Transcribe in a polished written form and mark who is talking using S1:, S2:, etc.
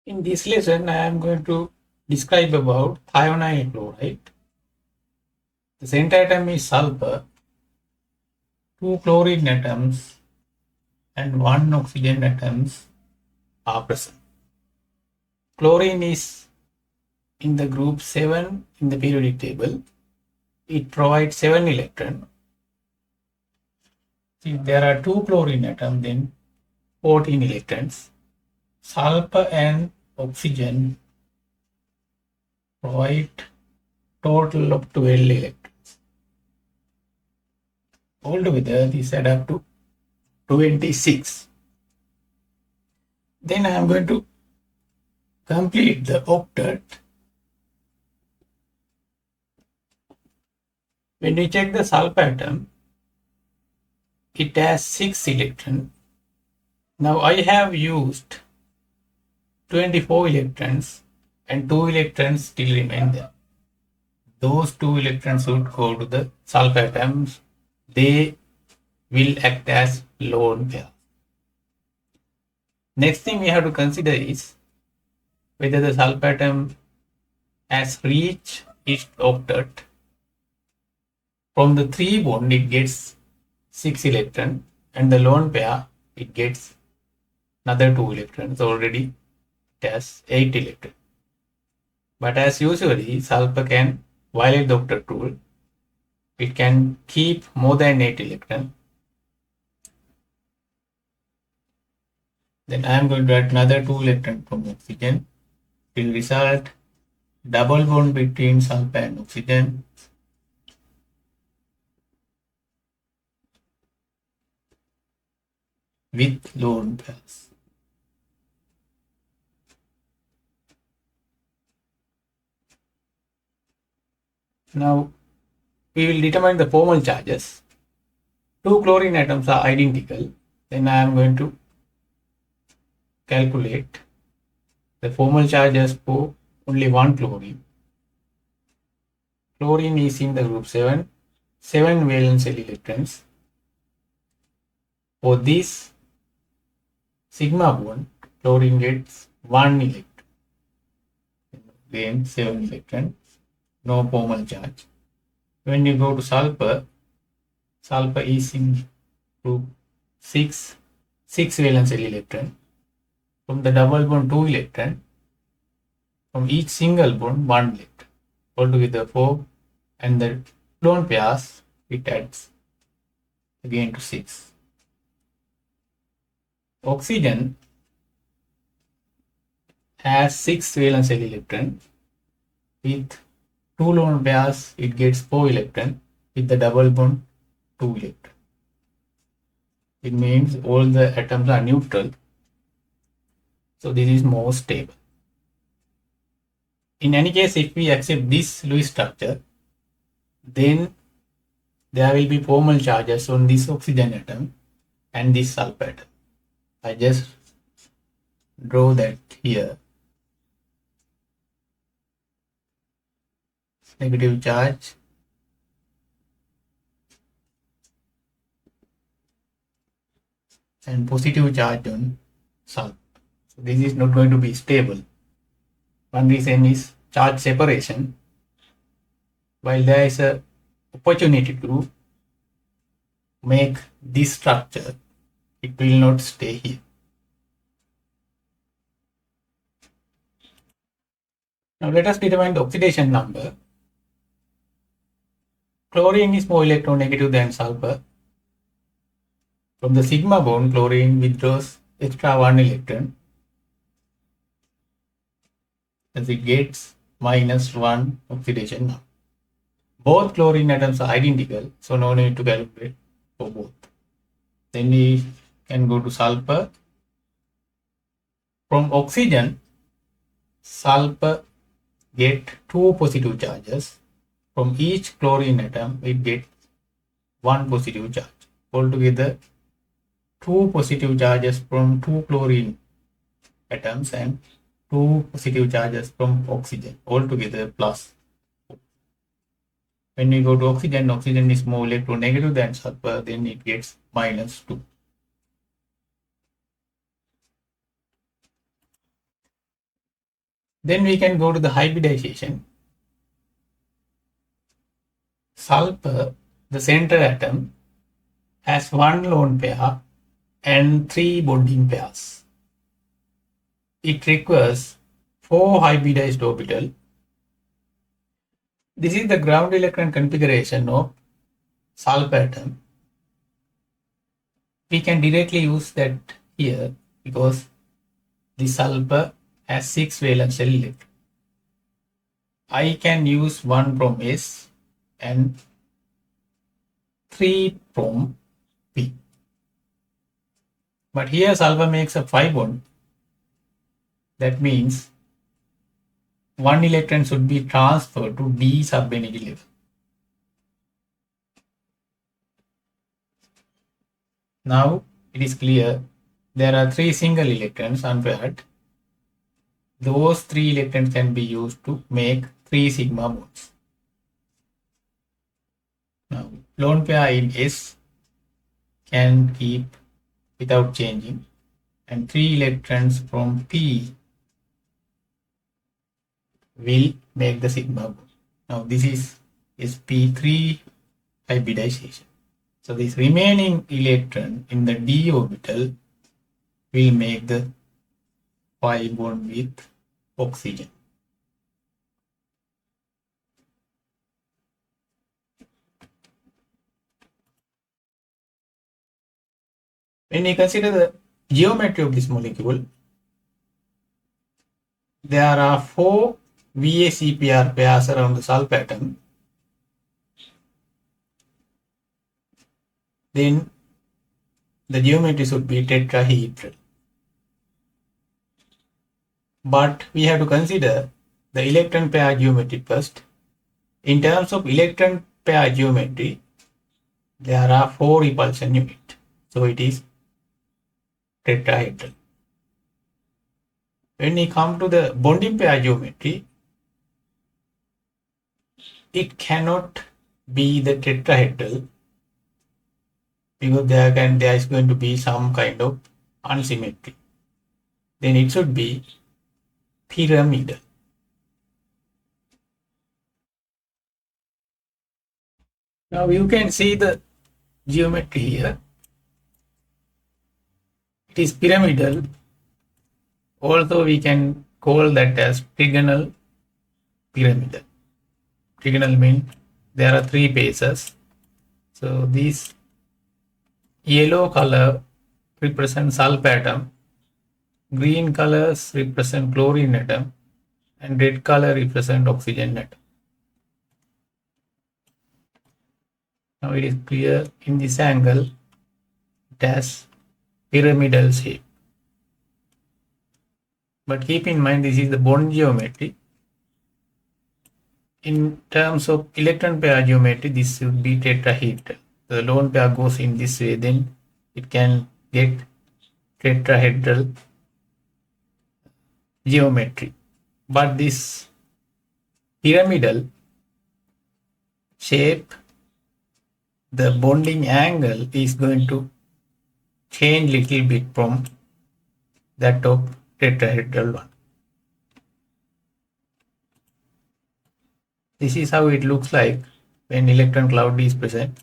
S1: In this lesson, I am going to describe about thionyl chloride. The center atom is sulfur, two chlorine atoms and one oxygen atoms are present. Chlorine is in the group 7 in the periodic table. It provides 7 electrons. If there are two chlorine atoms, then 14 electrons. Sulfur and oxygen provide total of 12 electrons. Altogether, these add up to 26. Then I am going to complete the octet. When we check the sulfur atom, it has 6 electrons. Now I have used 24 electrons and 2 electrons still remain there. Those 2 electrons should go to the sulfur atoms. They will act as lone pair. Next thing we have to consider is whether the sulfur atom has reached its octet. From the 3 bond it gets 6 electrons and the lone pair it gets another 2 electrons. Already it has 8 electrons. But as usually sulfur can violate the octet rule. It can keep more than 8 electrons. Then I am going to add another 2 electrons from oxygen. It will result double bond between sulfur and oxygen. With lone pairs. Now we will determine the formal charges. 2 chlorine atoms are identical. Then I am going to calculate the formal charges for only one chlorine. Chlorine is in the group 7, 7 valence electrons. For this sigma bond, chlorine gets 1 electron. Then 7 electrons, no formal charge. When you go to sulfur, sulfur is in group 6, 6 valence electron. From the double bond 2 electron, from each single bond 1 electron. Altogether 4, and the lone pairs it adds again to 6. Oxygen has 6 valence electrons. With 2 lone pairs it gets 4 electrons. With the double bond 2 electrons. It means all the atoms are neutral. So this is more stable. In any case, if we accept this Lewis structure, then there will be formal charges on this oxygen atom and this sulfur atom. I just draw that here. Negative charge and positive charge on sulfur. So this is not going to be stable. One reason is charge separation. While there is a opportunity to make this structure, it will not stay here. Now let us determine the oxidation number. Chlorine is more electronegative than sulfur. From the sigma bond, chlorine withdraws extra 1 electron, as it gets -1 oxidation number. Both chlorine atoms are identical, so no need to calculate for both. Then we can go to sulfur. From oxygen, sulfur get 2 positive charges. From each chlorine atom, it gets 1 positive charge. Altogether, 2 positive charges from 2 chlorine atoms and 2 positive charges from oxygen. Altogether plus. When we go to oxygen, oxygen is more electronegative than sulfur, then it gets -2. Then we can go to the hybridization. Sulfur, the center atom, has one lone pair and 3 bonding pairs. It requires 4 hybridized orbitals. This is the ground electron configuration of sulfur atom. We can directly use that here because the sulfur has 6 valence shell electrons. I can use 1 from S and 3 from P. But here sulfur makes a 5 bond. That means 1 electron should be transferred to D subenergy level. Now it is clear there are 3 single electrons unpaired. Those 3 electrons can be used to make 3 sigma bonds. Now lone pair in S can keep without changing, and 3 electrons from P will make the sigma bond. Now this is sp3 hybridization. So this remaining electron in the d orbital will make the pi bond with oxygen. When we consider the geometry of this molecule, there are 4 VACPR pairs around the sulfur atom. Then the geometry should be tetrahedral. But we have to consider the electron pair geometry first. In terms of electron pair geometry, there are 4 repulsion units. So it is tetrahedral. When we come to the bonding pair geometry, it cannot be the tetrahedral because there is going to be some kind of unsymmetry. Then it should be pyramidal. Now you can see the geometry here. It is pyramidal. Also we can call that as trigonal pyramidal. Trigonal means there are 3 bases. So this yellow color represents sulfur atom, green colors represent chlorine atom, and red color represent oxygen atom. Now it is clear in this angle it has pyramidal shape. But keep in mind this is the bond geometry. In terms of electron pair geometry, this should be tetrahedral. The lone pair goes in this way, then it can get tetrahedral geometry. But this pyramidal shape, the bonding angle is going to change little bit from that of tetrahedral one. This is how it looks like when electron cloud is present.